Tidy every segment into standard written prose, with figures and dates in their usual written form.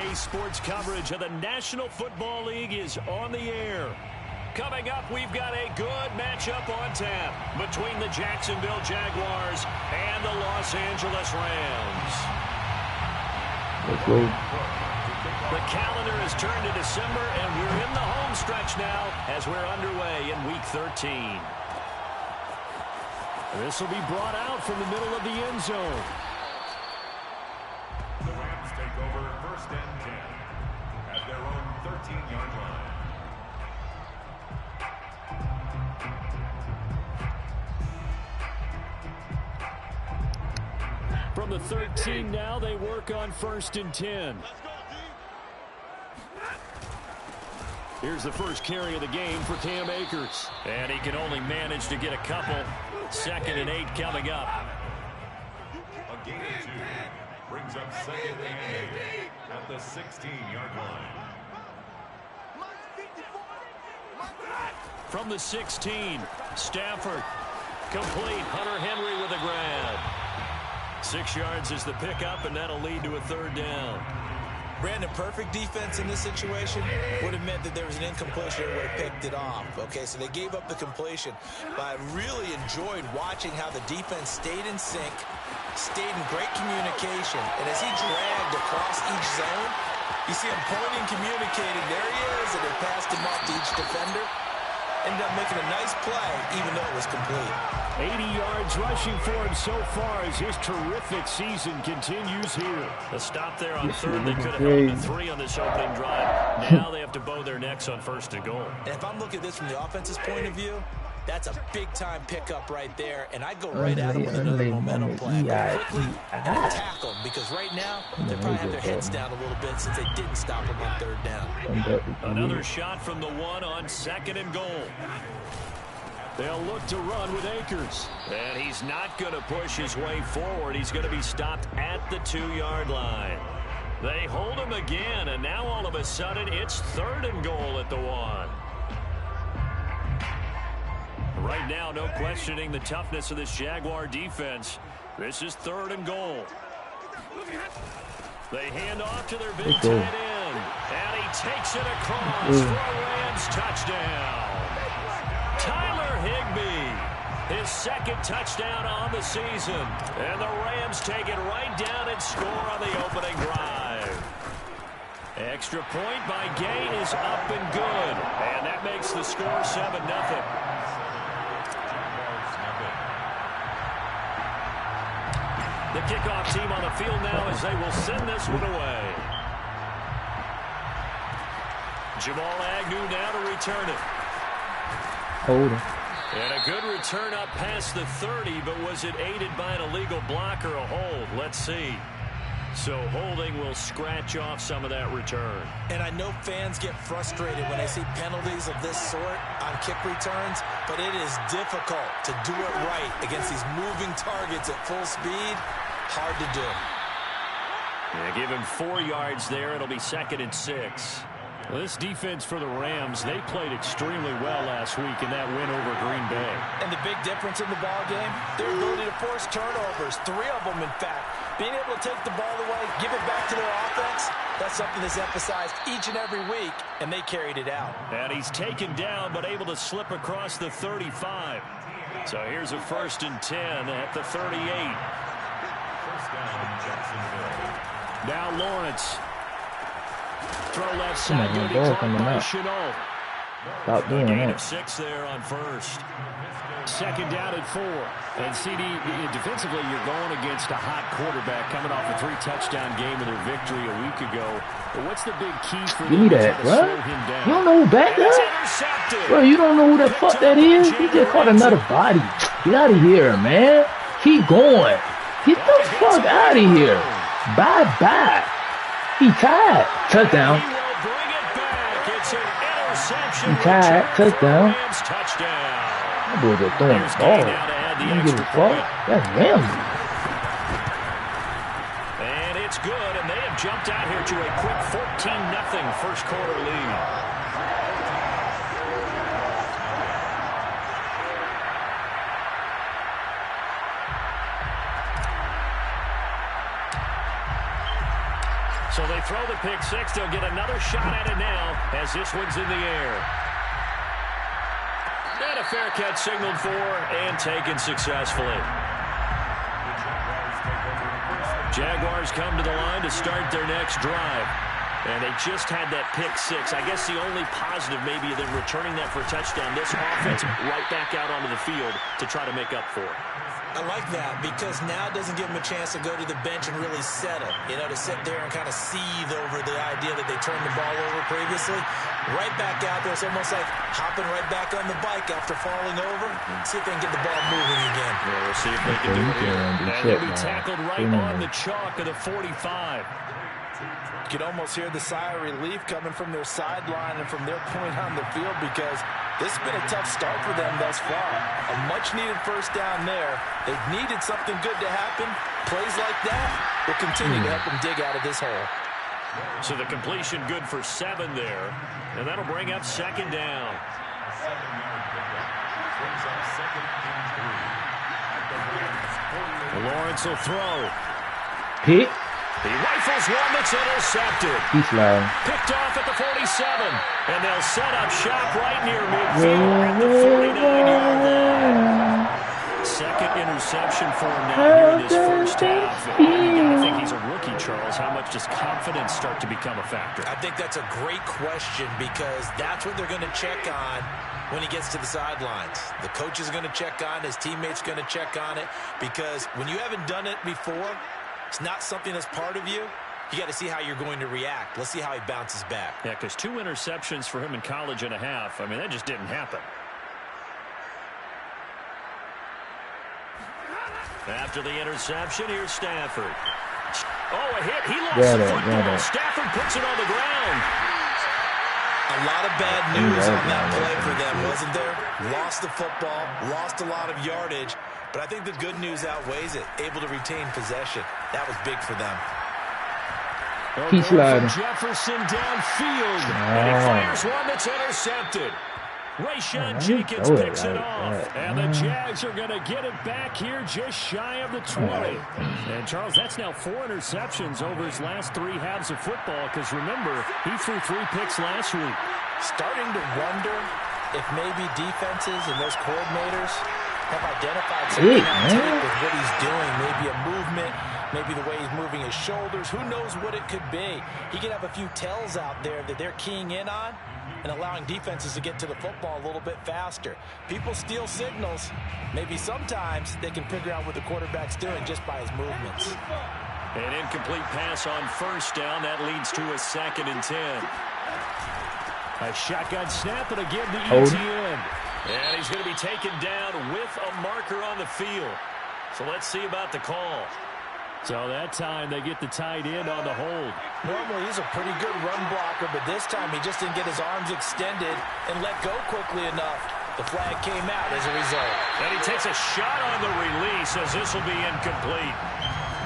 Today's sports coverage of the National Football League is on the air. Coming up, we've got a good matchup on tap between the Jacksonville Jaguars and the Los Angeles Rams. Let's go. The calendar has turned to December, and we're in the home stretch now as we're underway in Week 13. This will be brought out from the middle of the end zone. The Rams take over 1st and 10 at their own 13-yard line. From the 13 now, they work on 1st and 10. Here's the first carry of the game for Cam Akers. And he can only manage to get a couple. 2nd and 8 coming up. A gain of 2 brings up 2nd and 8 at the 16-yard line. From the 16, Stafford. Complete. Hunter Henry with a grab. 6 yards is the pickup, and that'll lead to a 3rd down. Brandon, perfect defense in this situation would have meant that there was an incompletion that would have picked it off. Okay, so they gave up the completion. But I really enjoyed watching how the defense stayed in sync, stayed in great communication. And as he dragged across each zone, you see him pointing, communicating. There he is, and they passed him off to each defender. Ended up making a nice play, even though it was complete. 80 yards rushing for him so far as his terrific season continues here. The stop there on 3rd, they could have held to 3 on this opening drive. Now they have to bow their necks on 1st and goal. And if I'm looking at this from the offense's point of view, that's a big-time pickup right there, and I go right at him with another momentum play. Quickly and attack them, because right now they probably have their heads down a little bit since they didn't stop him on 3rd down. Another shot from the 1 on 2nd and goal. They'll look to run with Akers. And he's not going to push his way forward. He's going to be stopped at the 2-yard line. They hold him again, and now all of a sudden it's 3rd and goal at the 1. Right now, no questioning the toughness of this Jaguar defense. This is 3rd and goal. They hand off to their big tight end. And he takes it across for a Rams touchdown. Tyler Higbee, his 2nd touchdown on the season. And the Rams take it right down and score on the opening drive. Extra point by Gay is up and good. And that makes the score 7-0. The kickoff team on the field now as they will send this one away. Jamal Agnew now to return it. Hold him. And a good return up past the 30, but was it aided by an illegal block or a hold? Let's see. So holding will scratch off some of that return. And I know fans get frustrated when they see penalties of this sort on kick returns, but it is difficult to do it right against these moving targets at full speed. Hard to do. Yeah, give him 4 yards there. It'll be 2nd and 6. Well, this defense for the Rams, they played extremely well last week in that win over Green Bay. And the big difference in the ball game, their ability to force turnovers, 3 of them in fact. Being able to take the ball away, give it back to their offense, that's something that's emphasized each and every week, and they carried it out. And he's taken down, but able to slip across the 35. So here's a 1st and 10 at the 38. 1st down, Jacksonville. Now Lawrence. Throw left side, going to be caught by Chenault. Stop doing Gain that. of 6 there on 1st. 2nd down and 4. And CD, defensively, you're going against a hot quarterback coming off a 3-touchdown game of their victory a week ago. But what's the big key for them to try to slow him down? You don't know who back there? Bro, you don't know who the fuck that is? He just caught another body. Get out of here, man. Keep going. Get the fuck out of here. Bye-bye. He tied. Touchdown. He tied. Touchdown. That boy just throwing the ball. You don't give a fuck. That's RAMZ. And it's good, and they have jumped out here to a quick 14-0 first quarter lead. So they throw the pick six. They'll get another shot at it now as this one's in the air. And a fair catch signaled for and taken successfully. Jaguars come to the line to start their next drive. And they just had that pick six. I guess the only positive maybe than returning that for a touchdown. This offense right back out onto the field to try to make up for it. I like that because now it doesn't give them a chance to go to the bench and really settle. You know, to sit there and kind of seethe over the idea that they turned the ball over previously. Right back out there. It's almost like hopping right back on the bike after falling over. See if they can get the ball moving again. Yeah, we'll see if they can do it here. And they'll be tackled right on the chalk of the 45. You can almost hear the sigh of relief coming from their sideline and from their point on the field because this has been a tough start for them thus far. A much-needed first down there. They've needed something good to happen. Plays like that will continue to help them dig out of this hole. So the completion good for 7 there, and that'll bring up second down. Lawrence will throw. Pick. He rifles one that's intercepted. He's lying. Picked off at the 47. And they'll set up shop right near midfield at the 49-yard line. Second interception for him now here in this first half. And you got to think he's a rookie, Charles. How much does confidence start to become a factor? I think that's a great question because that's what they're going to check on when he gets to the sidelines. The coach is going to check on it. His teammates going to check on it because when you haven't done it before, it's not something that's part of you. You got to see how you're going to react. Let's see how he bounces back. Yeah, because 2 interceptions for him in college and a half. I mean, that just didn't happen. After the interception, here's Stafford. Oh, a hit. He lost the football. Stafford puts it on the ground. A lot of bad news on that play for them, wasn't there? Lost the football, lost a lot of yardage. But I think the good news outweighs it. Able to retain possession. That was big for them. He's lying. Jefferson downfield. And he fires one that's intercepted. Rayshawn Jenkins picks it off. And the Jags are going to get it back here just shy of the 20. And, Charles, that's now 4 interceptions over his last 3 halves of football. Because, remember, he threw 3 picks last week. Starting to wonder if maybe defenses and those coordinators have identified something on tape with what he's doing. Maybe a movement, maybe the way he's moving his shoulders. Who knows what it could be? He could have a few tells out there that they're keying in on and allowing defenses to get to the football a little bit faster. People steal signals. Maybe sometimes they can figure out what the quarterback's doing just by his movements. An incomplete pass on first down. That leads to a 2nd and 10. A shotgun snap and again to ETN. And he's going to be taken down with a marker on the field. So let's see about the call. So that time they get the tight end on the hold. Normally he's a pretty good run blocker, but this time he just didn't get his arms extended and let go quickly enough. The flag came out as a result. And he takes a shot on the release as this will be incomplete.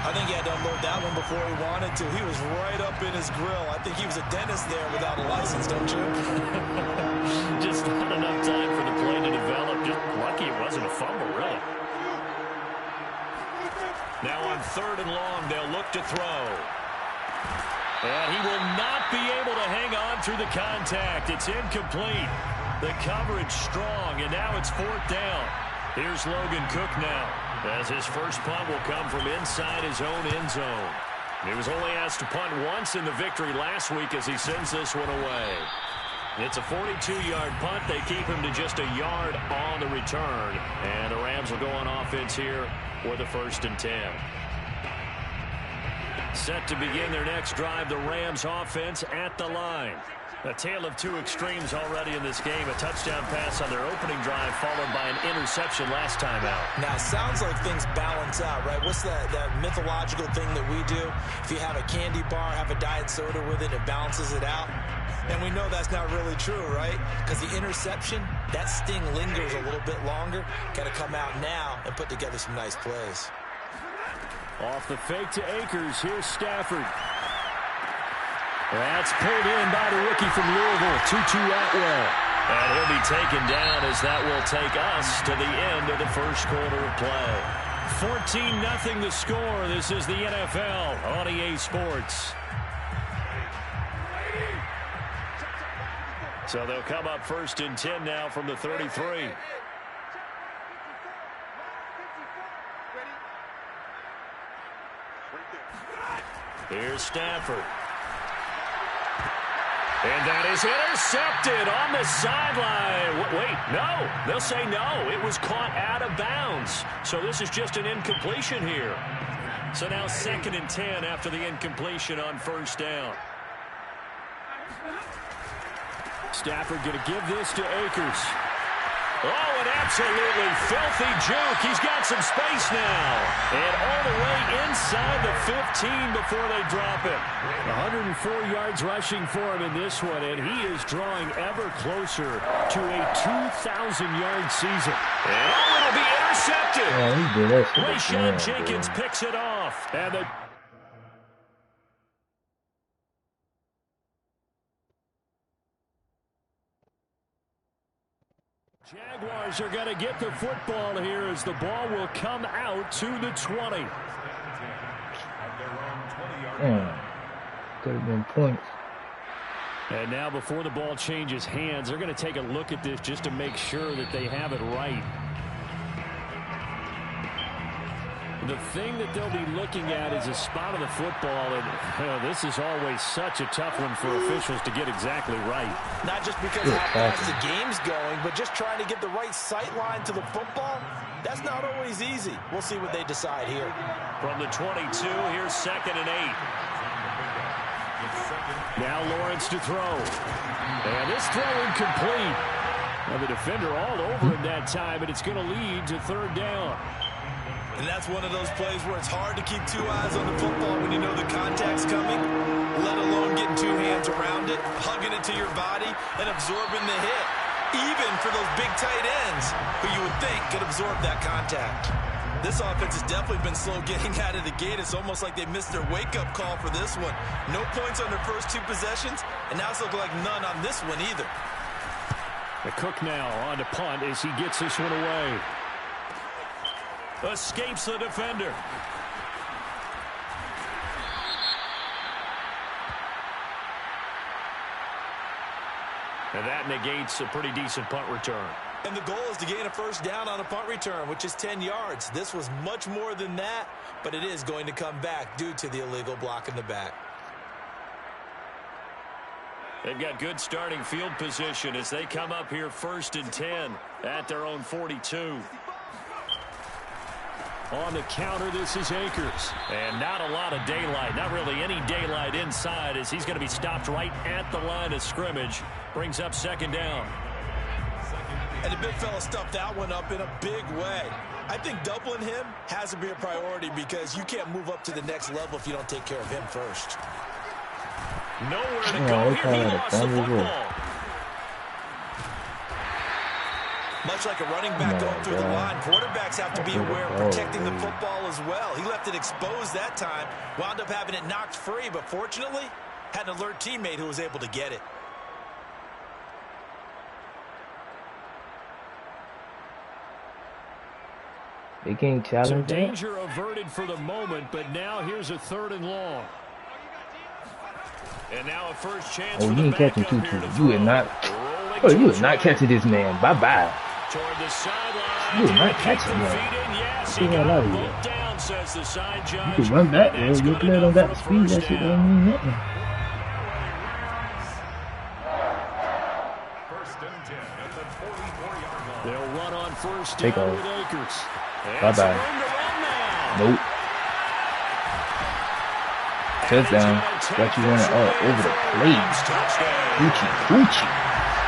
I think he had to unload that one before he wanted to. He was right up in his grill. I think he was a dentist there without a license, don't you? Just not enough time for the play to develop. Just lucky it wasn't a fumble, really. Now on 3rd and long, they'll look to throw. And he will not be able to hang on through the contact. It's incomplete. The coverage strong, and now it's 4th down. Here's Logan Cook now, as his first punt will come from inside his own end zone. He was only asked to punt once in the victory last week as he sends this one away. It's a 42-yard punt. They keep him to just a yard on the return. And the Rams will go on offense here with a 1st and 10. Set to begin their next drive, the Rams offense at the line. A tale of 2 extremes already in this game. A touchdown pass on their opening drive followed by an interception last time out. Now, it sounds like things balance out, right? What's that mythological thing that we do? If you have a candy bar, have a diet soda with it, it balances it out. And we know that's not really true, right? Because the interception, that sting lingers a little bit longer. Got to come out now and put together some nice plays. Off the fake to Akers. Here's Stafford. That's pulled in by the rookie from Louisville, Tutu Atwell. And he'll be taken down as that will take us to the end of the first quarter of play. 14-0 the score. This is the NFL on EA Sports. So they'll come up 1st and 10 now from the 33. Here's Stafford. And that is intercepted on the sideline. Wait, no. They'll say no. It was caught out of bounds. So this is just an incompletion here. So now 2nd and 10 after the incompletion on 1st down. Stafford going to give this to Akers. Oh, an absolutely filthy juke. He's got some space now. And all the way inside the 15 before they drop it. 104 yards rushing for him in this one, and he is drawing ever closer to a 2,000-yard season. And it'll be intercepted. Yeah, he did that shit Rayshon again, Jenkins bro. picks it off. And the Jaguars are going to get the football here as the ball will come out to the 20. Could have been points. And now before the ball changes hands, they're going to take a look at this just to make sure that they have it right. The thing that they'll be looking at is a spot of the football, and this is always such a tough one for officials to get exactly right. Not just because of how fast the game's going, but just trying to get the right sight line to the football. That's not always easy. We'll see what they decide here. From the 22, here's 2nd and 8. Now Lawrence to throw. And this throw incomplete. Now the defender all over him that time, and it's going to lead to 3rd down. And that's one of those plays where it's hard to keep 2 eyes on the football when you know the contact's coming, let alone getting 2 hands around it, hugging it to your body, and absorbing the hit. Even for those big tight ends who you would think could absorb that contact. This offense has definitely been slow getting out of the gate. It's almost like they missed their wake-up call for this one. No points on their first 2 possessions, and now it's looking like none on this one either. The Cook now on to punt as he gets this one away. Escapes the defender. And that negates a pretty decent punt return. And the goal is to gain a 1st down on a punt return, which is 10 yards. This was much more than that, but it is going to come back due to the illegal block in the back. They've got good starting field position as they come up here 1st and 10 at their own 42. On the counter, this is Akers. And not a lot of daylight, not really any daylight inside as he's going to be stopped right at the line of scrimmage. Brings up 2nd down. And the big fella stuffed that one up in a big way. I think doubling him has to be a priority because you can't move up to the next level if you don't take care of him first. Nowhere to go here. He lost the football. Much like a running back going through the line, quarterbacks have to be aware of protecting the football as well. He left it exposed that time, wound up having it knocked free, but fortunately, had an alert teammate who was able to get it. They can't challenge So that. danger averted for the moment, but now here's a 3rd and long. And now a first chance Oh, for you the ain't catching backup here Tutu. to You are throw. not. Rolling Oh, you to are not catching this man. Bye-bye. Toward the sideline. You are not catching him. Yes, Get he the hell got out of them here. both down, says the side judge. You can run back, And that's man. Your good player don't enough got the for a speed. That first shit down. don't mean nothing. 1st and 10 at the 44-yard line. They'll run on 1st Take down off. with Akers. Bye-bye. Some room to run now. Nope. Touchdown. Got you running all over the place. Coochie.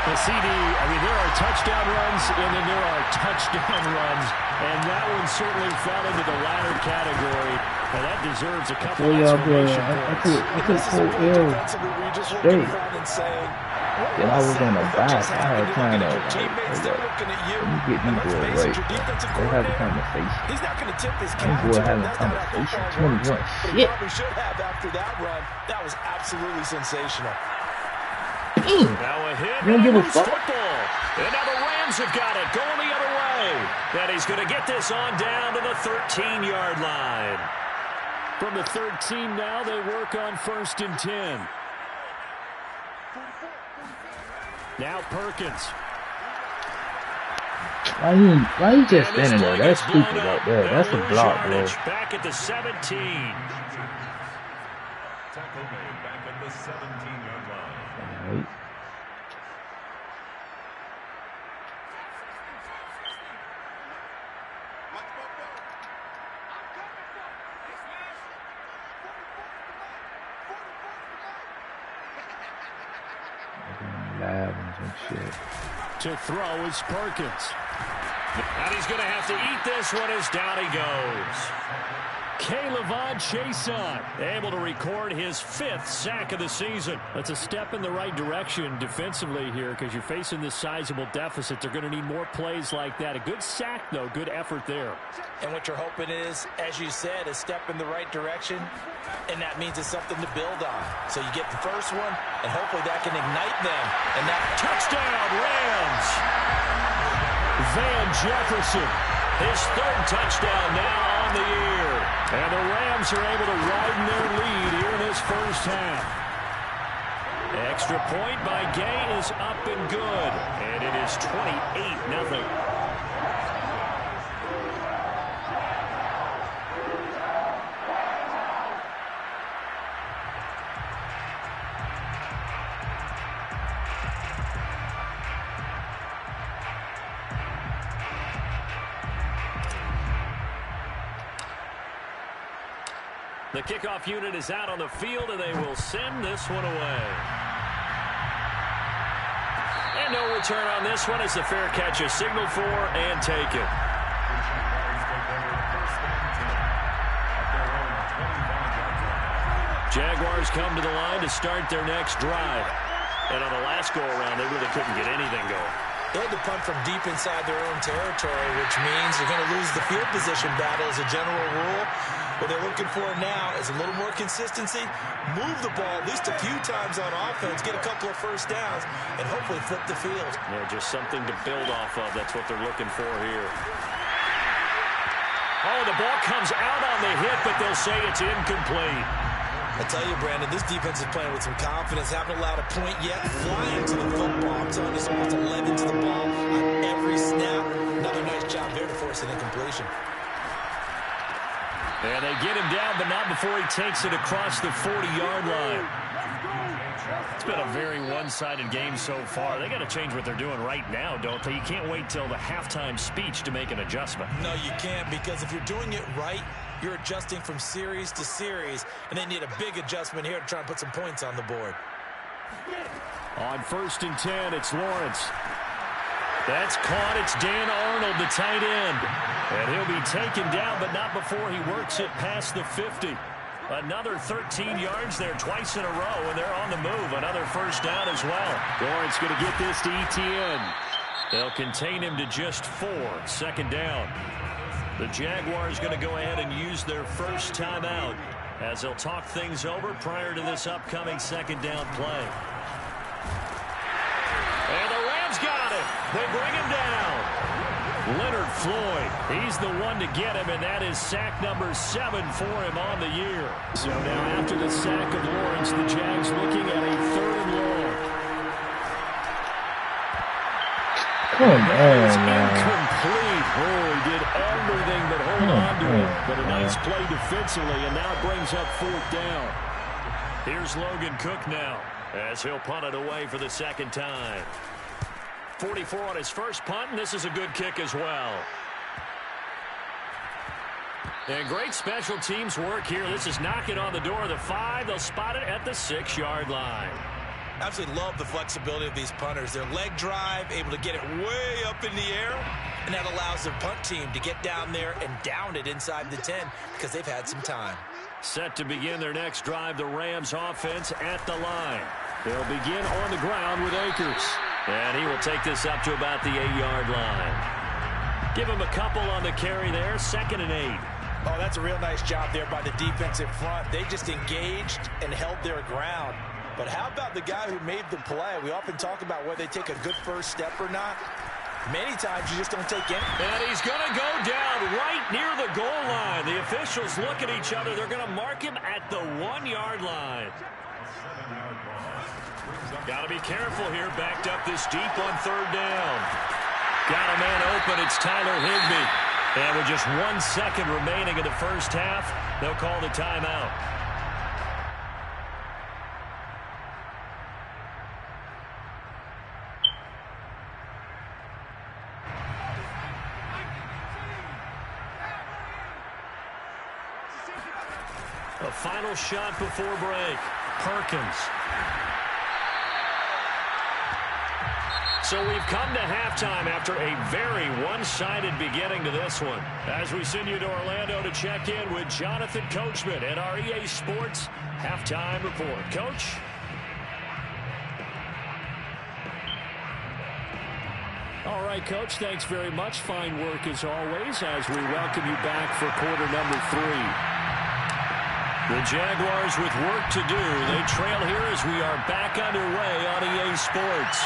The CD, I mean, there are touchdown runs, and then there are touchdown runs, and that one certainly fell into the latter category, and that deserves a couple Boy, y'all, boy, exclamation I points. took 4 L straight. Then I was on a back. I had kind of like, let me get these boys right. They have a conversation. He's not going to tip his These cap. boys having a That's not how conversation. football works. 21. But he Shit. probably should have after that run. That was absolutely sensational. Now a hit You don't give a loose fuck. football. And now the Rams have got it, going the other way. And he's going to get this on down to the 13-yard line. From the 13 now, they work on 1st and 10. Now Perkins. Why he just standing there? That's stupid right there. That's a block, bro. Back at the 17. Tackle made back at the 17-yard line. Right. And shit. To throw is Perkins. And he's going to have to eat this one as down he goes. K'Lavon Chaisson able to record his 5th sack of the season. That's a step in the right direction defensively here because you're facing this sizable deficit. They're going to need more plays like that. A good sack, though. Good effort there. And what you're hoping is, as you said, a step in the right direction, and that means it's something to build on. So you get the first one, and hopefully that can ignite them. And that touchdown, Rams! Van Jefferson, his 3rd touchdown now on the year. And the Rams are able to widen their lead here in this first half. Extra point by Gay is up and good. And it is 28-0. The kickoff unit is out on the field, and they will send this one away. And no return on this one as the fair catch is signaled for and taken. Jaguars come to the line to start their next drive. And on the last go-around, they really couldn't get anything going. They had to punt from deep inside their own territory, which means you're going to lose the field position battle as a general rule. What they're looking for now is a little more consistency, move the ball at least a few times on offense, get a couple of first downs, and hopefully flip the field. Yeah, just something to build off of. That's what they're looking for here. Oh, the ball comes out on the hit, but they'll say it's incomplete. I tell you, Brandon, this defense is playing with some confidence. Haven't allowed a point yet. Flying to the football. I'm telling you, it's almost 11 to the ball on every snap. Another nice job there to force an incompletion. And they get him down, but not before he takes it across the 40-yard line. It's been a very one-sided game so far. They got to change what they're doing right now, don't they? You can't wait till the halftime speech to make an adjustment. No, you can't, because if you're doing it right, you're adjusting from series to series, and they need a big adjustment here to try and put some points on the board. On 1st and 10, it's Lawrence. That's caught. It's Dan Arnold, the tight end. And he'll be taken down, but not before he works it past the 50. Another 13 yards there twice in a row, and they're on the move. Another first down as well. Lawrence going to get this to ETN. They'll contain him to just 4. 2nd down. The Jaguars going to go ahead and use their first timeout as they'll talk things over prior to this upcoming 2nd down play. And the Rams got it. They bring him down. Leonard Floyd, he's the one to get him, and that is sack number 7 for him on the year. So now after the sack of Lawrence, the Jags looking at a 3rd and long. Come on, man. Incomplete. Oh, he did everything but hold on to it. But a nice play defensively, and now it brings up 4th down. Here's Logan Cook now as he'll punt it away for the 2nd time. 44 on his first punt, and this is a good kick as well. And great special teams work here. This is knocking on the door of the 5. They'll spot it at the 6-yard line. Absolutely love the flexibility of these punters. Their leg drive, able to get it way up in the air, and that allows their punt team to get down there and down it inside the 10 because they've had some time. Set to begin their next drive, the Rams offense at the line. They'll begin on the ground with Akers. And he will take this up to about the 8-yard line. Give him a couple on the carry there. 2nd and 8. Oh, that's a real nice job there by the defensive front. They just engaged and held their ground. But how about the guy who made the play? We often talk about whether they take a good first step or not. Many times you just don't take any. And he's going to go down right near the goal line. The officials look at each other. They're going to mark him at the 1-yard line. Got to be careful here. Backed up this deep on third down. Got a man open. It's Tyler Higbee. And with just 1 second remaining in the first half, they'll call the timeout. A final shot before break. Perkins. So we've come to halftime after a very one-sided beginning to this one. As we send you to Orlando to check in with Jonathan Coachman at our EA Sports Halftime Report. Coach? All right, Coach, thanks very much. Fine work as always as we welcome you back for quarter number 3. The Jaguars with work to do. They trail here as we are back underway on EA Sports.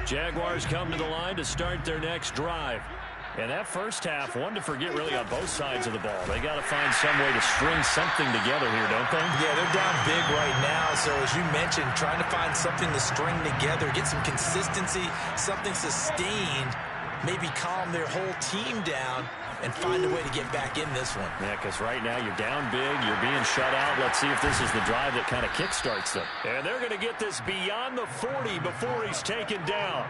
Jaguars come to the line to start their next drive. And that first half, one to forget really on both sides of the ball. They got to find some way to string something together here, don't they? Yeah, they're down big right now. So as you mentioned, trying to find something to string together, get some consistency, something sustained, maybe calm their whole team down and find a way to get back in this one. Yeah, because right now you're down big, you're being shut out. Let's see if this is the drive that kind of kickstarts them. And they're going to get this beyond the 40 before he's taken down.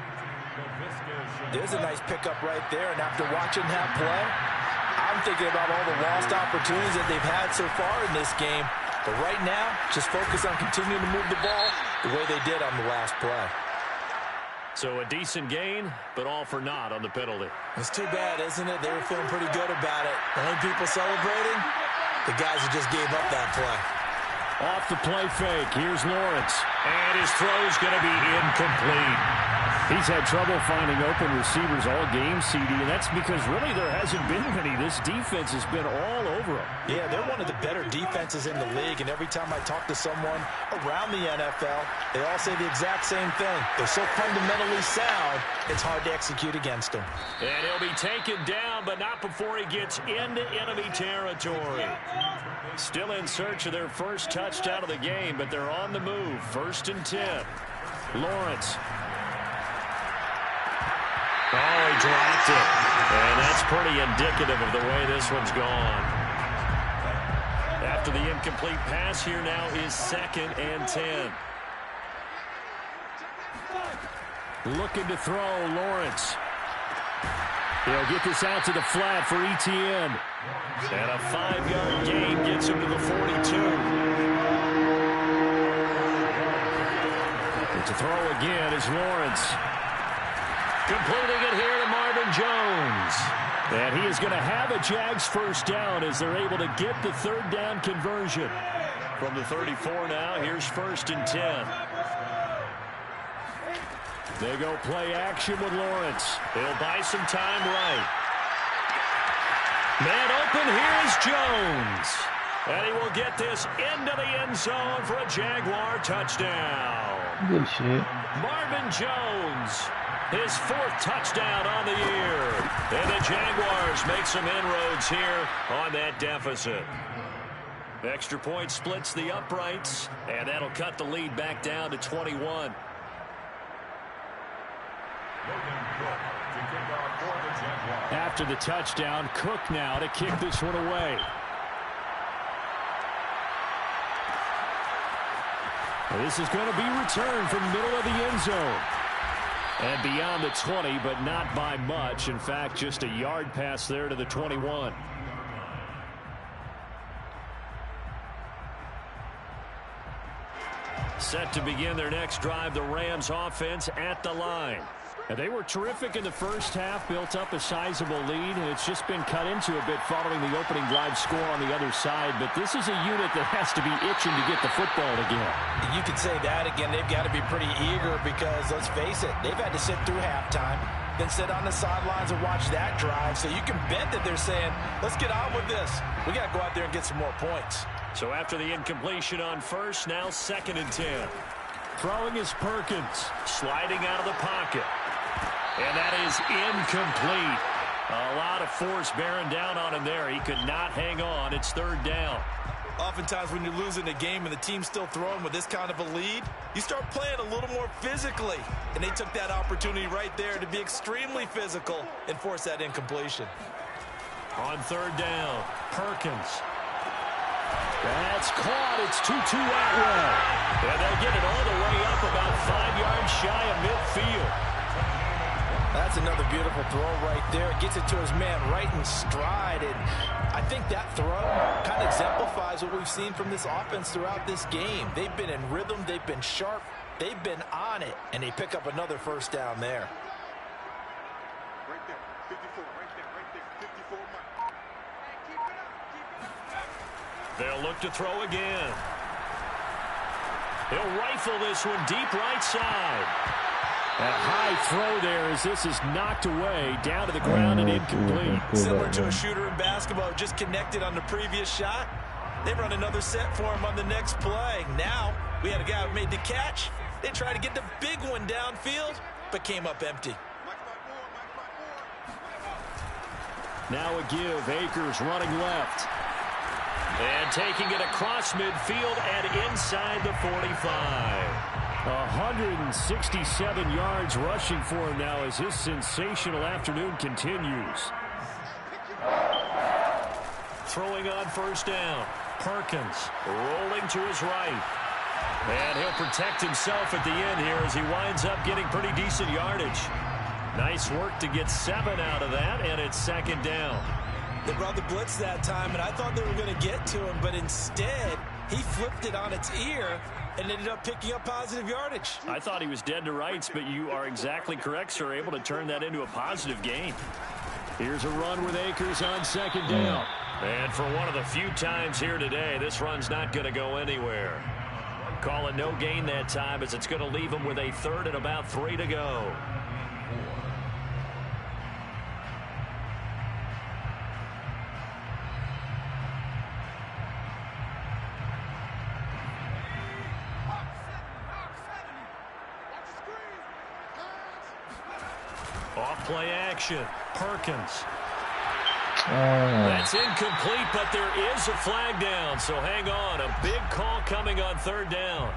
There's a nice pickup right there, and after watching that play, I'm thinking about all the lost opportunities that they've had so far in this game. But right now, just focus on continuing to move the ball the way they did on the last play. So a decent gain, but all for naught on the penalty. It's too bad, isn't it? They were feeling pretty good about it. The only people celebrating, the guys who just gave up that play. Off the play fake, here's Lawrence. And his throw's going to be incomplete. He's had trouble finding open receivers all game, CD, and that's because really there hasn't been many. This defense has been all over them. Yeah, they're one of the better defenses in the league, and every time I talk to someone around the NFL, they all say the exact same thing. They're so fundamentally sound, it's hard to execute against them. And he'll be taken down, but not before he gets into enemy territory. Still in search of their first touchdown of the game, but they're on the move. 1st and 10. Lawrence. Oh, he dropped it. And that's pretty indicative of the way this one's gone. After the incomplete pass, here now is 2nd and 10. Looking to throw, Lawrence. He'll get this out to the flat for Etienne. And a 5-yard gain gets him to the 42. And to throw again is Lawrence. Completing it here to Marvin Jones. And he is going to have a Jags first down as they're able to get the 3rd down conversion. From the 34 now, here's 1st and 10. They go play action with Lawrence. He'll buy some time right. Man open, here's Jones. And he will get this into the end zone for a Jaguar touchdown. Good shit. Marvin Jones, his 4th touchdown on the year. And the Jaguars make some inroads here on that deficit. Extra point splits the uprights, and that'll cut the lead back down to 21. After the touchdown, Cook now to kick this one away. This is going to be returned from the middle of the end zone. And beyond the 20, but not by much. In fact, just a yard pass there to the 21. Set to begin their next drive, the Rams offense at the line. And they were terrific in the first half, built up a sizable lead, and it's just been cut into a bit following the opening drive score on the other side. But this is a unit that has to be itching to get the football again. You could say that again. They've got to be pretty eager because, let's face it, they've had to sit through halftime. than sit on the sidelines and watch that drive. So you can bet that they're saying, let's get on with this. We got to go out there and get some more points. So after the incompletion on first, now 2nd and 10. Throwing is Perkins. Sliding out of the pocket. And that is incomplete. A lot of force bearing down on him there. He could not hang on. It's 3rd down. Oftentimes when you're losing a game and the team's still throwing with this kind of a lead, you start playing a little more physically. And they took that opportunity right there to be extremely physical and force that incompletion. On 3rd down, Perkins. That's caught. It's 2-2 Atwell. And they'll get it all the way up about 5 yards shy of midfield. That's another beautiful throw right there. Gets it to his man right in stride. And I think that throw kind of exemplifies what we've seen from this offense throughout this game. They've been in rhythm. They've been sharp. They've been on it. And they pick up another 1st down there. Right there, 54, right there, 54. They'll look to throw again. He'll rifle this one deep right side. A high throw there as this is knocked away down to the ground and incomplete. Similar to a shooter in basketball, just connected on the previous shot. They run another set for him on the next play. Now we had a guy who made the catch. They tried to get the big one downfield, but came up empty. Now a give. Akers running left. And taking it across midfield and inside the 45. 167 yards rushing for him now as his sensational afternoon continues. Throwing on 1st down. Perkins rolling to his right. And he'll protect himself at the end here as he winds up getting pretty decent yardage. Nice work to get 7 out of that, and it's 2nd down. They brought the blitz that time, and I thought they were going to get to him, but instead he flipped it on its ear and ended up picking up positive yardage. I thought he was dead to rights, but you are exactly correct, sir. Able to turn that into a positive gain. Here's a run with Akers on 2nd down. And for one of the few times here today, this run's not going to go anywhere. Call it no gain that time as it's going to leave him with a 3rd and about 3 to go. Off-play action. Perkins. That's incomplete, but there is a flag down, so hang on. A big call coming on 3rd down.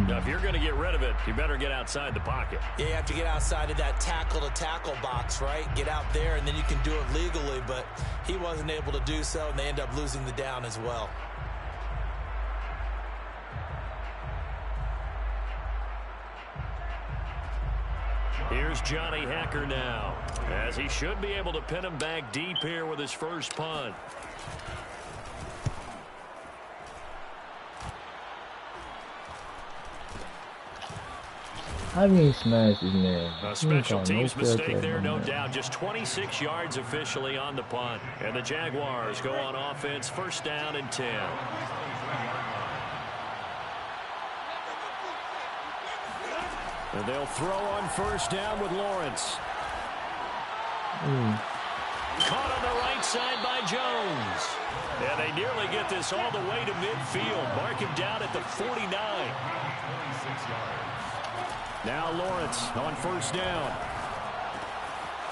Now, if you're going to get rid of it, you better get outside the pocket. Yeah, you have to get outside of that tackle-to-tackle box, right? Get out there, and then you can do it legally, but he wasn't able to do so, and they end up losing the down as well. Here's Johnny Hacker now, as he should be able to pin him back deep here with his first punt. How many smashes in there? A special teams mistake there, no doubt. Just 26 yards officially on the punt. And the Jaguars go on offense, 1st down and 10. And they'll throw on 1st down with Lawrence. Caught on the right side by Jones. And they nearly get this all the way to midfield. Mark him down at the 49. Now Lawrence on 1st down.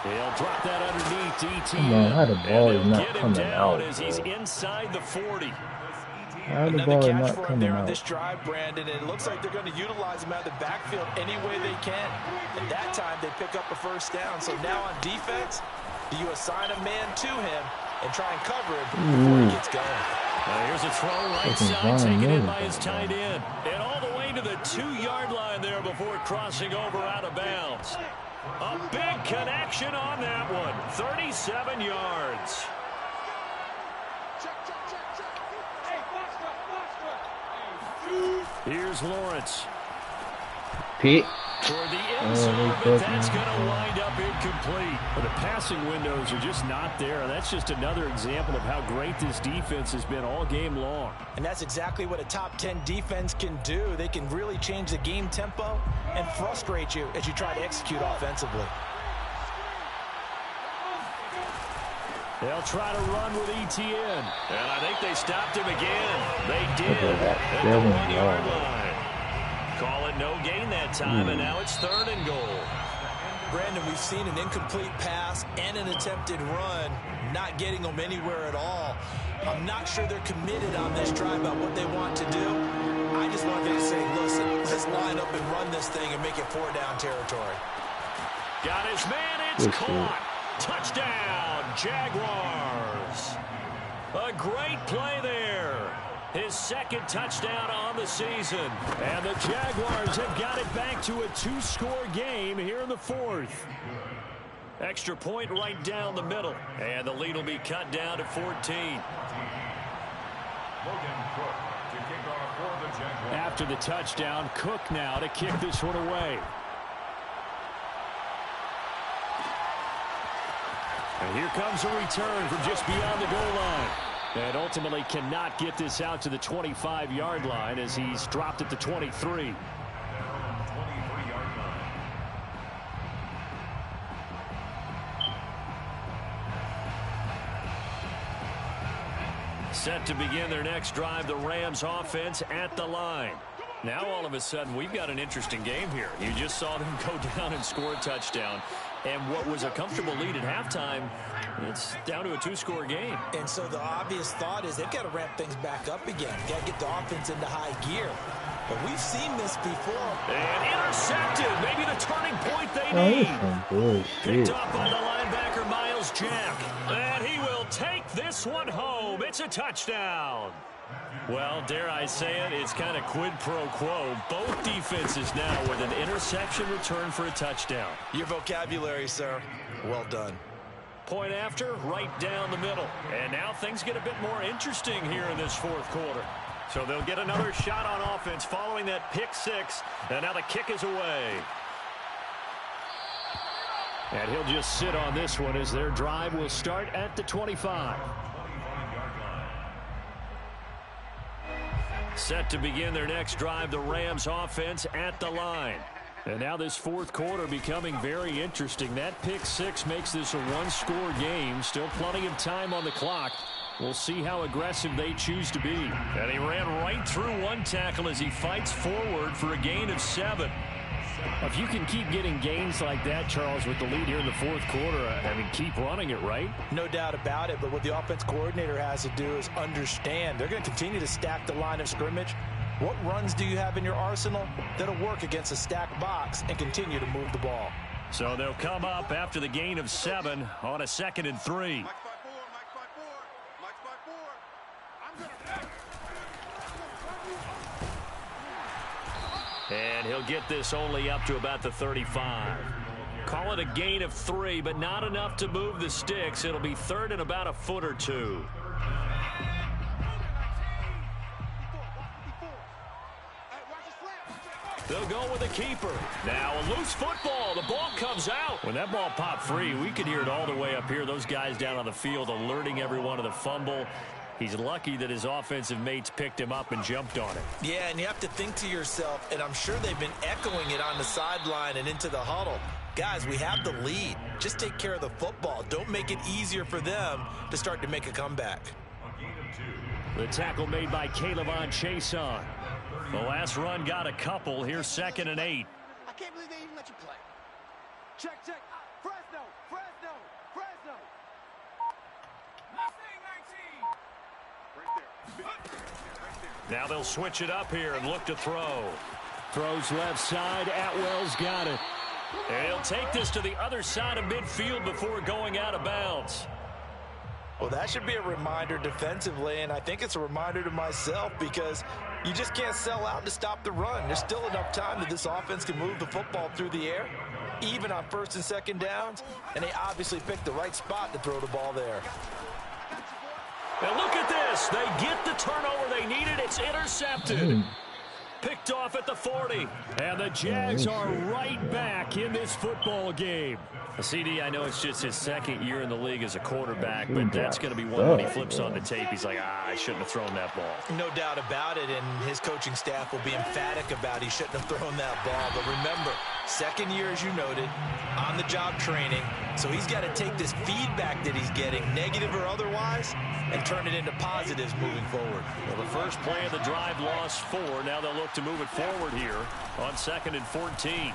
He'll drop that underneath ETN. How the ball is not get him coming down out, as he's inside the 40. How the Another ball is catch not for him coming there on out? this drive, Brandon, and it looks like they're going to utilize him out of the backfield any way they can. And that time they pick up a 1st down. So now on defense, do you assign a man to him and try and cover him before he gets going? Here's a throw right side, taken in by his tight end. And all the way to the 2-yard line there before crossing over out of bounds. A big connection on that one. 37 yards. Here's Lawrence. Pick. For the end zone, but that's going to wind up incomplete. Well, the passing windows are just not there. And that's just another example of how great this defense has been all game long. And that's exactly what a top 10 defense can do. They can really change the game tempo and frustrate you as you try to execute offensively. They'll try to run with ETN. And I think they stopped him again. They did at at the 1-yard line. Call it no gain that time, and now it's 3rd and goal. Brandon, we've seen an incomplete pass and an attempted run, not getting them anywhere at all. I'm not sure they're committed on this drive about what they want to do. I just want them to say, listen, let's line up and run this thing and make it 4-down territory. Got his man, it's caught. Touchdown, Jaguars. A great play there. His 2nd touchdown on the season. And the Jaguars have got it back to a 2-score game here in the 4th. Extra point right down the middle. And the lead will be cut down to 14. After the touchdown, Cook now to kick this one away. And here comes a return from just beyond the goal line. And ultimately cannot get this out to the 25-yard line as he's dropped at the 23. Set to begin their next drive, the Rams offense at the line. Now all of a sudden we've got an interesting game here. You just saw them go down and score a touchdown. And what was a comfortable lead at halftime, it's down to a 2-score game. And so the obvious thought is they've got to ramp things back up again. Got to get the offense into high gear. But we've seen this before. And intercepted. Maybe the turning point they need. Picked up by the linebacker, Miles Jack. And he will take this one home. It's a touchdown. Well, dare I say it, it's kind of quid pro quo. Both defenses now with an interception return for a touchdown. Your vocabulary, sir. Well done. Point after, right down the middle. And now things get a bit more interesting here in this 4th quarter. So they'll get another shot on offense following that pick 6. And now the kick is away. And he'll just sit on this one as their drive will start at the 25. Set to begin their next drive, the Rams offense at the line. And now this 4th quarter becoming very interesting. That pick 6 makes this a 1-score game. Still plenty of time on the clock. We'll see how aggressive they choose to be. And he ran right through one tackle as he fights forward for a gain of 7. If you can keep getting gains like that, Charles, with the lead here in the 4th quarter, I mean, keep running it, right? No doubt about it, but what the offense coordinator has to do is understand. They're going to continue to stack the line of scrimmage. What runs do you have in your arsenal that'll work against a stacked box and continue to move the ball? So they'll come up after the gain of 7 on a 2nd and 3. And he'll get this only up to about the 35. Call it a gain of 3, but not enough to move the sticks. It'll be 3rd and about a foot or 2. They'll go with a keeper. Now a loose football. The ball comes out. When that ball popped free, we could hear it all the way up here. Those guys down on the field alerting everyone of the fumble. He's lucky that his offensive mates picked him up and jumped on it. Yeah, and you have to think to yourself, and I'm sure they've been echoing it on the sideline and into the huddle. Guys, we have the lead. Just take care of the football. Don't make it easier for them to start to make a comeback. The tackle made by Calebon Chason. The last run got a couple. Here's 2nd and 8. I can't believe they even let you play. Check. Fresno. Now they'll switch it up here and look to throw. Throws left side. Atwell's got it. And he'll take this to the other side of midfield before going out of bounds. Well, that should be a reminder defensively, and I think it's a reminder to myself because you just can't sell out to stop the run. There's still enough time that this offense can move the football through the air, even on 1st and 2nd downs, and they obviously picked the right spot to throw the ball there. And look at this. They get the turnover they needed. It's intercepted. Picked off at the 40. And the Jags are right back in this football game. CD, I know it's just his 2nd year in the league as a quarterback, but that's going to be one when he flips on the tape. He's like, I shouldn't have thrown that ball. No doubt about it, and his coaching staff will be emphatic about he shouldn't have thrown that ball. But remember, Second year, as you noted, on-the-job training. So he's got to take this feedback that he's getting, negative or otherwise, and turn it into positives moving forward. Well, the first play of the drive lost 4. Now they'll look to move it forward here on 2nd and 14.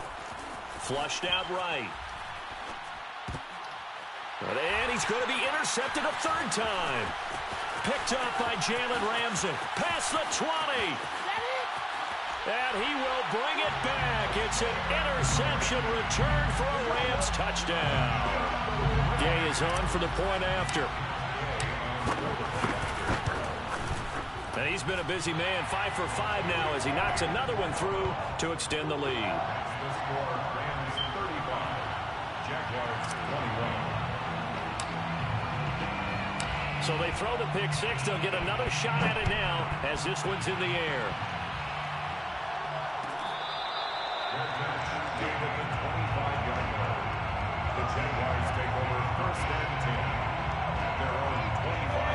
Flushed out right. And he's going to be intercepted a third time. Picked up by RAMZ. Past the 20. And he will bring it back. It's an interception return for a Rams touchdown. Gay is on for the point after. And he's been a busy man, 5 for 5 now as he knocks another one through to extend the lead. The score, Rams 35, Jaguars 21. So they throw the pick 6. They'll get another shot at it now as this one's in the air. David, the 25-yard line. The Jaguars take over 1st and 10. Their own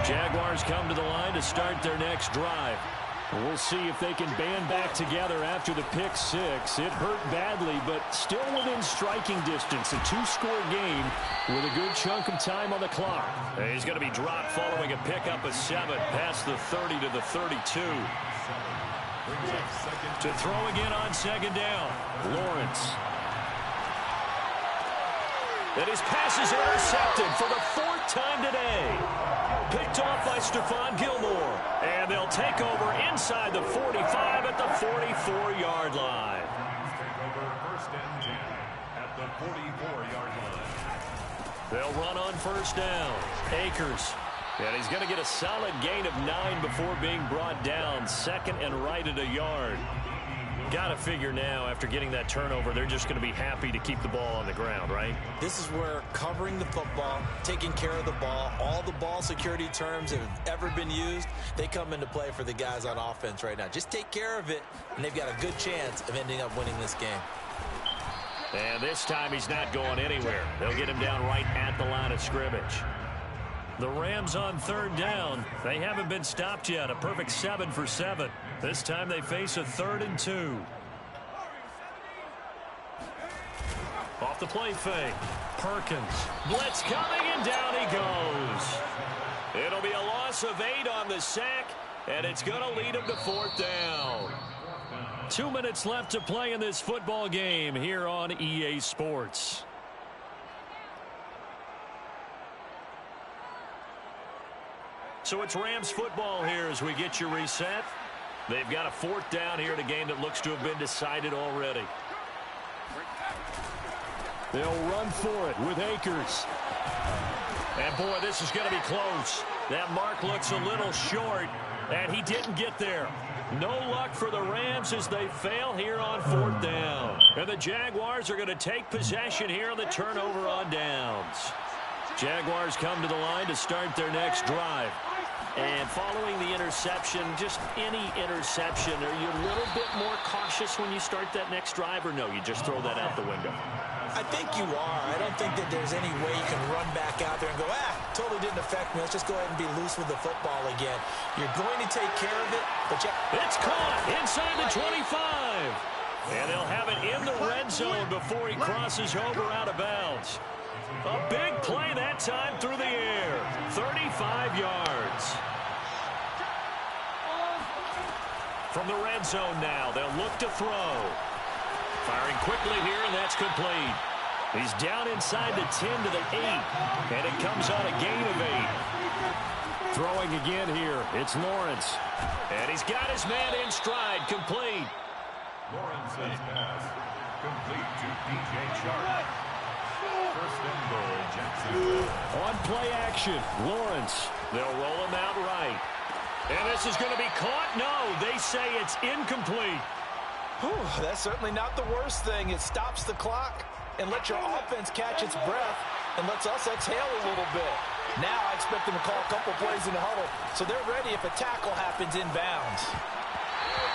25. Jaguars come to the line to start their next drive. We'll see if they can band back together after the pick 6. It hurt badly, but still within striking distance. A 2-score game with a good chunk of time on the clock. And he's going to be dropped following a pickup of 7 past the 30 to the 32. To throw again on 2nd down, Lawrence. And his pass is intercepted for the 4th time today. Picked off by Stephon Gilmore. And they'll take over inside the 45 at the 44-yard line. Take over 1st and 10 at the 44-yard line. They'll run on 1st down. Akers. And he's going to get a solid gain of 9 before being brought down. 2nd and right at a yard. Got to figure now, after getting that turnover, they're just going to be happy to keep the ball on the ground, right? This is where covering the football, taking care of the ball, all the ball security terms that have ever been used, they come into play for the guys on offense right now. Just take care of it, and they've got a good chance of ending up winning this game. And this time he's not going anywhere. They'll get him down right at the line of scrimmage. The Rams on 3rd down. They haven't been stopped yet. A perfect 7 for 7. This time they face a 3rd and 2. Off the play fake. Perkins. Blitz coming, and down he goes. It'll be a loss of 8 on the sack, and it's going to lead him to 4th down. 2 minutes left to play in this football game here on EA Sports. So it's Rams football here as we get you reset. They've got a 4th down here in a game that looks to have been decided already. They'll run for it with Akers. And boy, this is going to be close. That mark looks a little short, and he didn't get there. No luck for the Rams as they fail here on 4th down. And the Jaguars are going to take possession here on the turnover on downs. Jaguars come to the line to start their next drive. And following the interception, just any interception, are you a little bit more cautious when you start that next drive, or no, you just throw that out the window? I think you are. I don't think that there's any way you can run back out there and go, totally didn't affect me. Let's just go ahead and be loose with the football again. You're going to take care of it, but it's caught inside the 25. And they'll have it in the red zone before he crosses over out of bounds. A big play that time through the air. 35 yards. From the red zone now, they'll look to throw. Firing quickly here, and that's complete. He's down inside the 10 to the 8, and it comes on a gain of 8. Throwing again here, it's Lawrence. And he's got his man in stride, complete. Lawrence's pass, complete to DJ Sharp. 1st and goal, Jacksonville. On play action, Lawrence. They'll roll him out right. And this is going to be caught? No, they say it's incomplete. That's certainly not the worst thing. It stops the clock and lets your offense catch its breath and lets us exhale a little bit. Now I expect them to call a couple plays in the huddle, so they're ready if a tackle happens inbounds.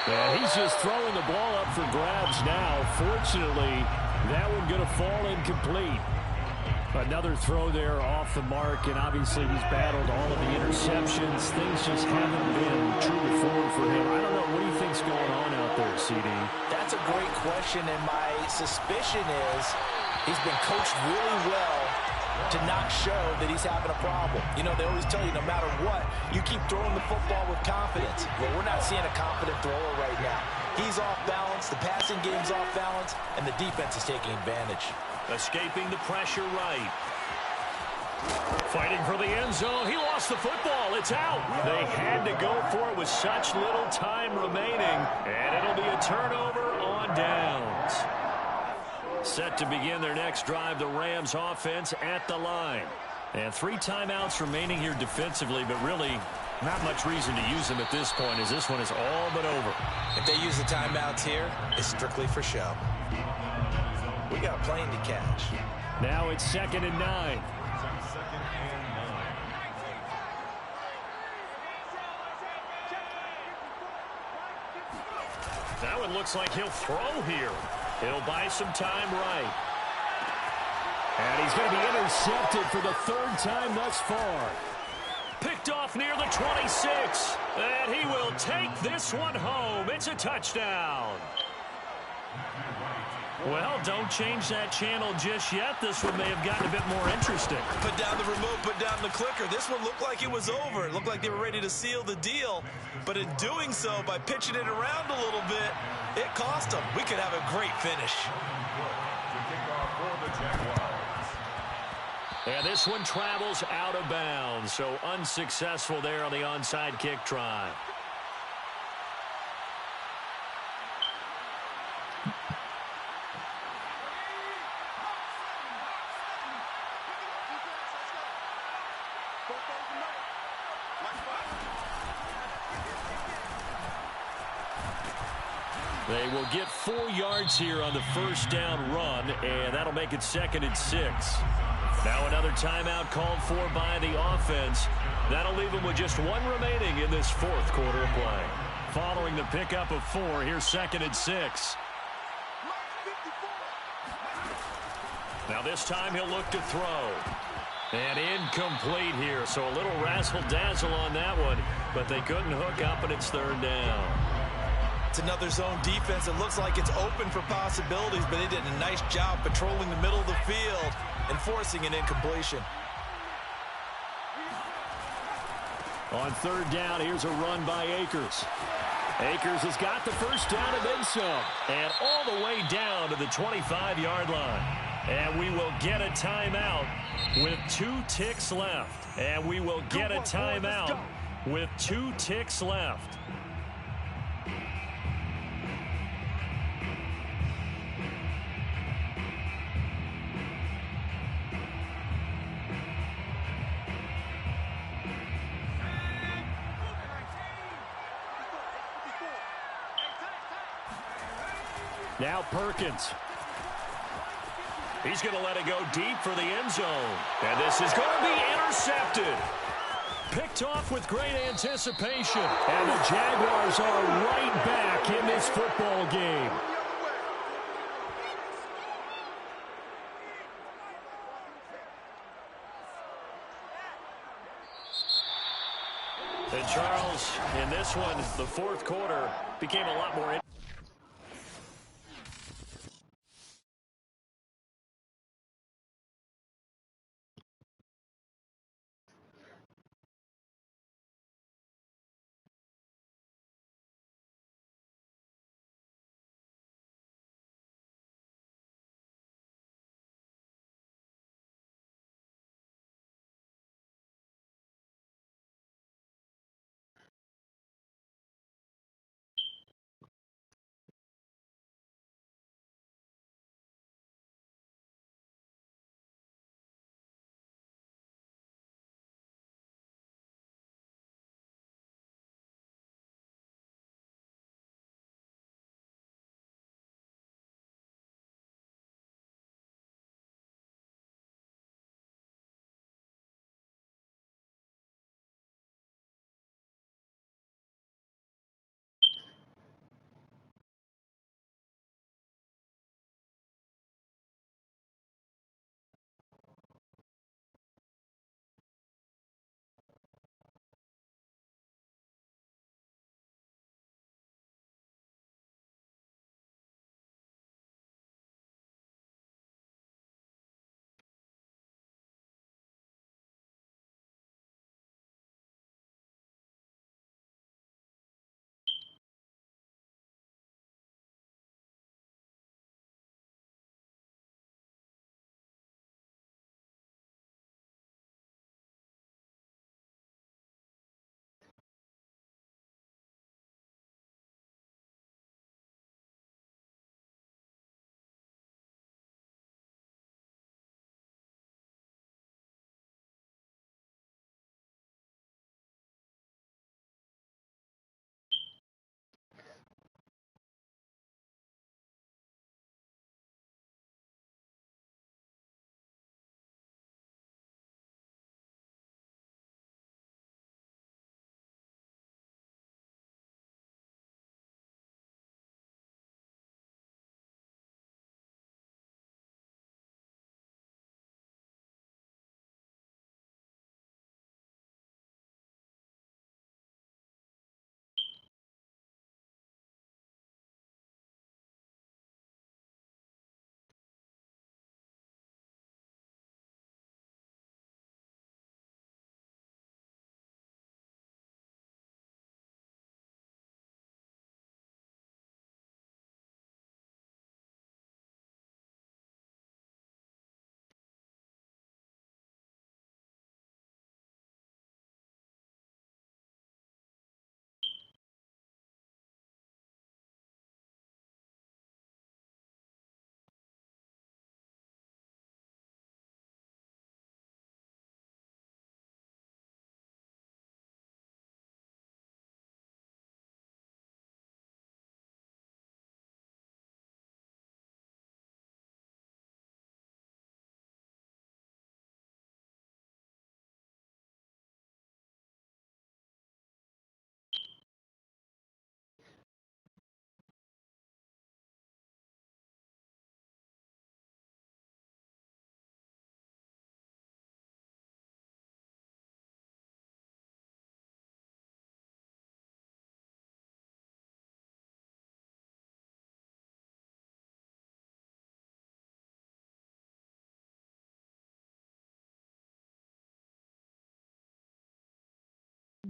Yeah, he's just throwing the ball up for grabs now. Fortunately, that one going to fall incomplete. Another throw there off the mark, and obviously he's battled all of the interceptions. Things just haven't been true to form for him. I don't know. What do you think's going on out there, CD? That's a great question, and my suspicion is he's been coached really well to not show that he's having a problem. You know, they always tell you no matter what, you keep throwing the football with confidence. Well, we're not seeing a confident thrower right now. He's off balance, the passing game's off balance, and the defense is taking advantage. Escaping the pressure right. Fighting for the end zone. He lost the football. It's out. They had to go for it with such little time remaining. And it'll be a turnover on downs. Set to begin their next drive, the Rams offense at the line. And 3 timeouts remaining here defensively, but really not much reason to use them at this point as this one is all but over. If they use the timeouts here, it's strictly for show. We got a plane to catch. Now it's 2nd and 9. That one looks like he'll throw here. He'll buy some time right. And he's going to be intercepted for the 3rd time thus far. Picked off near the 26. And he will take this one home. It's a touchdown. Well, don't change that channel just yet. This one may have gotten a bit more interesting. Put down the remote, put down the clicker. This one looked like it was over. It looked like they were ready to seal the deal. But in doing so, by pitching it around a little bit, it cost them. We could have a great finish. And this one travels out of bounds. So unsuccessful there on the onside kick try. They will get 4 yards here on the first down run, and that'll make it 2nd and 6. Now another timeout called for by the offense. That'll leave them with just 1 remaining in this 4th quarter of play. Following the pickup of 4, here's 2nd and 6. Now this time he'll look to throw. And incomplete here, so a little razzle-dazzle on that one, but they couldn't hook up, and it's 3rd down. It's another zone defense. It looks like it's open for possibilities, but they did a nice job patrolling the middle of the field and forcing an incompletion. On 3rd down, here's a run by Akers. Akers has got the first down and then some. And all the way down to the 25-yard line. And we will get a timeout with 2 ticks left. And we will get a timeout with 2 ticks left. Now Perkins. He's going to let it go deep for the end zone. And this is going to be intercepted. Picked off with great anticipation. And the Jaguars are right back in this football game. And Charles, in this one, the 4th quarter became a lot more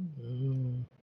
Mm.